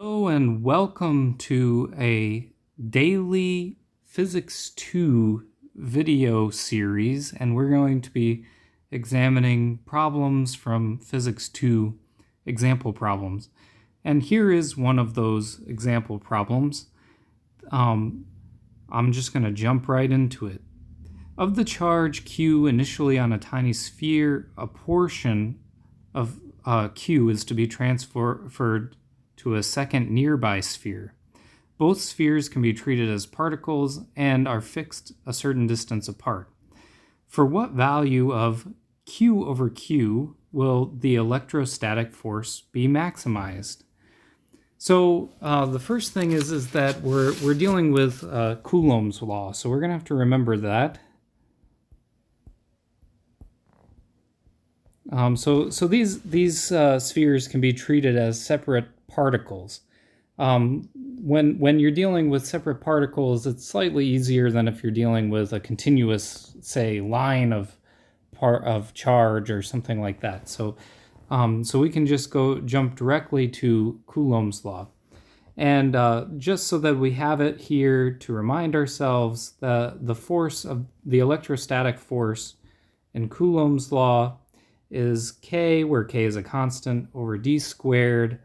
Hello and welcome to a daily Physics 2 video series, and we're going to be examining problems from Physics 2 example problems. And here is one of those example problems. I'm just going to jump right into it. Of the charge Q initially on a tiny sphere, a portion of Q is to be transferred to a second nearby sphere. Both spheres can be treated as particles and are fixed a certain distance apart. For what value of Q over Q will the electrostatic force be maximized? So the first thing is that we're dealing with Coulomb's law, so we're going to have to remember that. So these spheres can be treated as separate particles. When you're dealing with separate particles, it's slightly easier than if you're dealing with a continuous, say, line of charge or something like that. So we can just jump directly to Coulomb's law. And just so that we have it here to remind ourselves, the force of the electrostatic force in Coulomb's law is K, where K is a constant, over d squared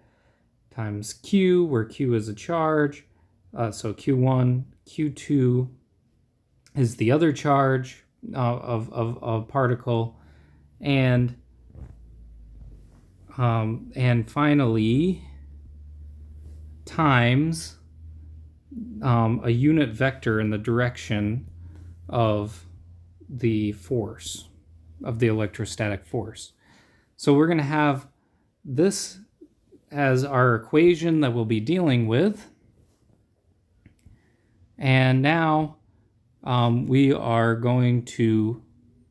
times Q, where Q is a charge. So Q1, Q2 is the other charge of a particle, and finally times a unit vector in the direction of the force, of the electrostatic force. So we're going to have this as our equation that we'll be dealing with. And now we are going to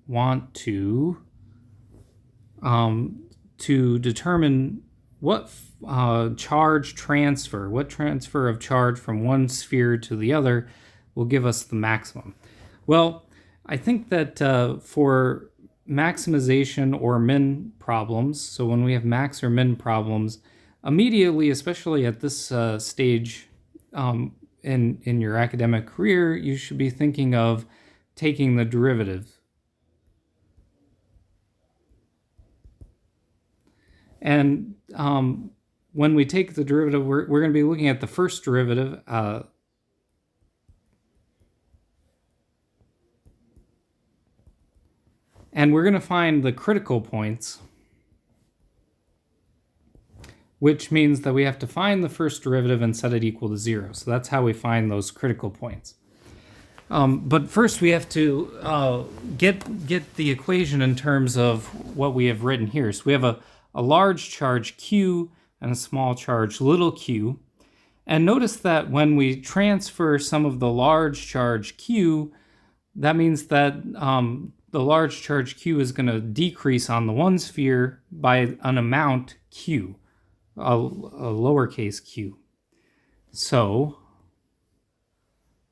want to determine what charge transfer, what transfer of charge from one sphere to the other will give us the maximum. Well, I think that for maximization or min problems, so when we have max or min problems, immediately, especially at this stage in your academic career, you should be thinking of taking the derivative. And when we take the derivative, we're going to be looking at the first derivative. And we're going to find the critical points, which means that we have to find the first derivative and set it equal to 0. So that's how we find those critical points. But first we have to get the equation in terms of what we have written here. So we have a large charge Q and a small charge little q. And notice that when we transfer some of the large charge Q, that means that the large charge Q is going to decrease on the one sphere by an amount Q, a lowercase q. So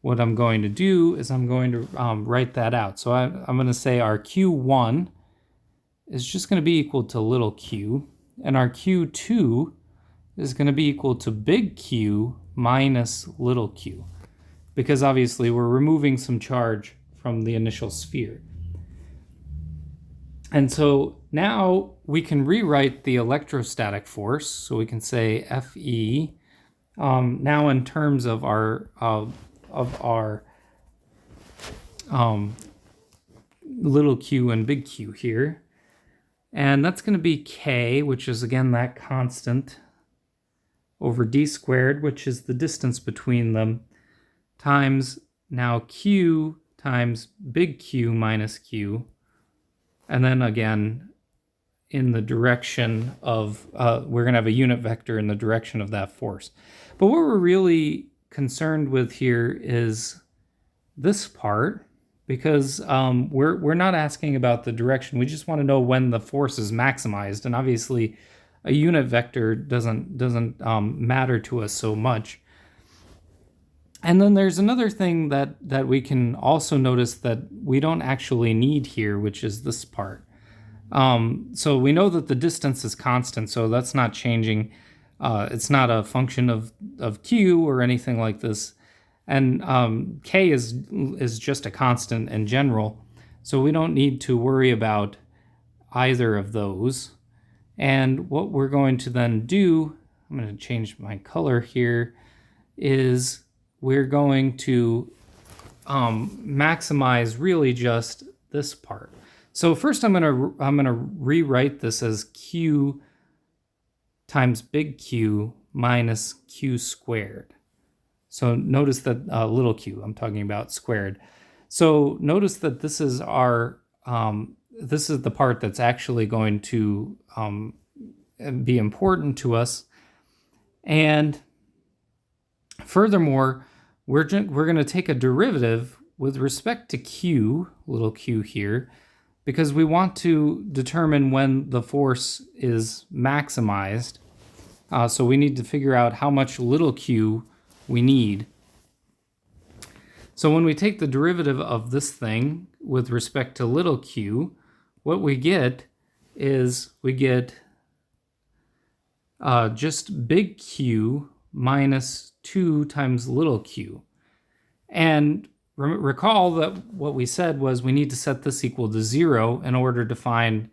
what I'm going to do is I'm going to write that out. So I'm going to say our Q1 is just going to be equal to little q, and our Q2 is going to be equal to big Q minus little q, because obviously we're removing some charge from the initial sphere. And so now we can rewrite the electrostatic force. So we can say Fe now in terms of our little q and big Q here. And that's going to be K, which is again that constant, over d squared, which is the distance between them, times now Q times big Q minus Q. And then again, in the direction of, we're going to have a unit vector in the direction of that force. But what we're really concerned with here is this part, because we're not asking about the direction. We just want to know when the force is maximized. And obviously, a unit vector doesn't matter to us so much. And then there's another thing that we can also notice that we don't actually need here, which is this part. So we know that the distance is constant, so that's not changing. It's not a function of q or anything like this. And k is just a constant in general, so we don't need to worry about either of those. And what we're going to then do, I'm going to change my color here, is we're going to maximize really just this part. So first I'm gonna rewrite this as q times big Q minus q squared. So notice that little q, I'm talking about squared. So notice that this is our this is the part that's actually going to be important to us. And furthermore, we're going to take a derivative with respect to q, little q here, because we want to determine when the force is maximized. So we need to figure out how much little q we need. So when we take the derivative of this thing with respect to little q, what we get is we get just big Q minus 2 times little q. And recall that what we said was we need to set this equal to 0 in order to find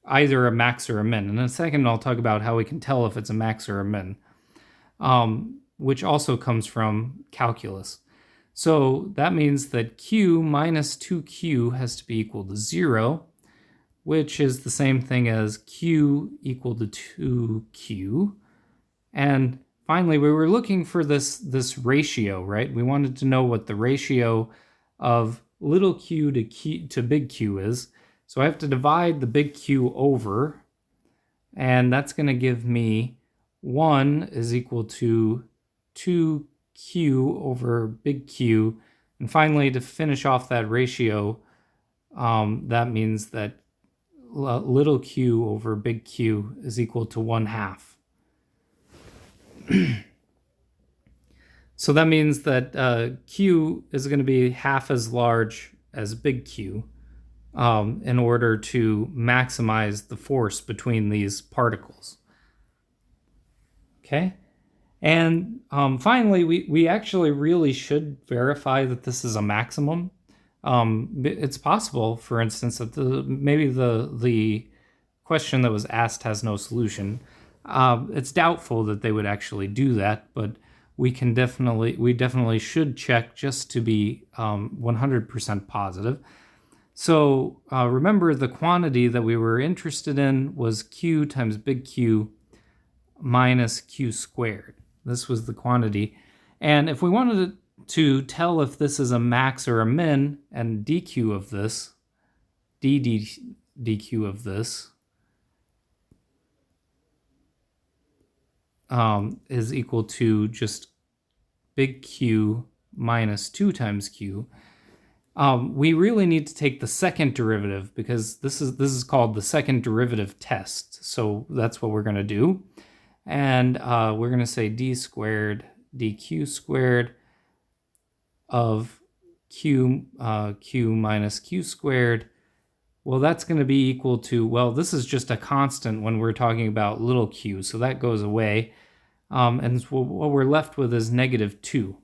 either a max or a min. And in a second, I'll talk about how we can tell if it's a max or a min, which also comes from calculus. So that means that q minus 2q has to be equal to 0, which is the same thing as q equal to 2q. And finally, we were looking for this ratio, right? We wanted to know what the ratio of little q to big Q is. So I have to divide the big Q over, and that's going to give me 1 is equal to 2q over big Q. And finally, to finish off that ratio, that means that little q over big Q is equal to 1/2. So that means that Q is going to be half as large as big Q in order to maximize the force between these particles. Okay? And finally, we actually really should verify that this is a maximum. It's possible, for instance, that maybe the question that was asked has no solution. It's doubtful that they would actually do that, but we definitely should check just to be 100% positive. So remember, the quantity that we were interested in was q times big Q minus q squared. This was the quantity. And if we wanted to tell if this is a max or a min, and dq of this, dq of this is equal to just big Q minus 2 times q, we really need to take the second derivative, because this is called the second derivative test. So that's what we're going to do. And we're going to say d squared dq squared of q minus q squared. Well, that's going to be equal to, well, this is just a constant when we're talking about little q, so that goes away. And what we're left with is -2.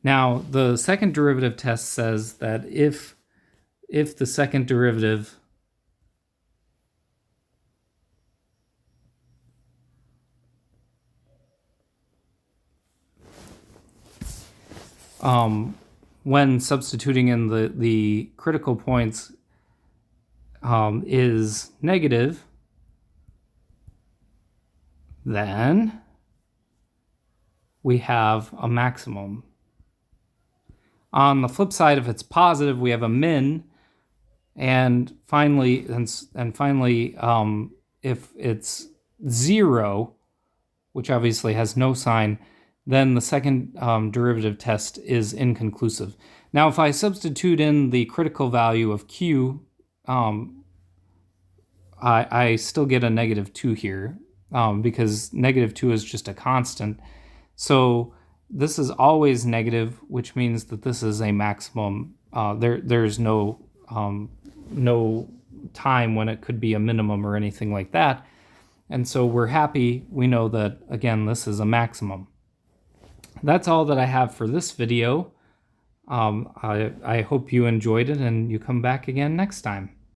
Now, the second derivative test says that if the second derivative when substituting in the critical points is negative, then we have a maximum. On the flip side, if it's positive, we have a min. And finally, if it's 0, which obviously has no sign, then the second derivative test is inconclusive. Now, if I substitute in the critical value of q, I still get a -2 here, because -2 is just a constant. So this is always negative, which means that this is a maximum. There's no time when it could be a minimum or anything like that. And so we're happy. We know that, again, this is a maximum. That's all that I have for this video. I hope you enjoyed it and you come back again next time.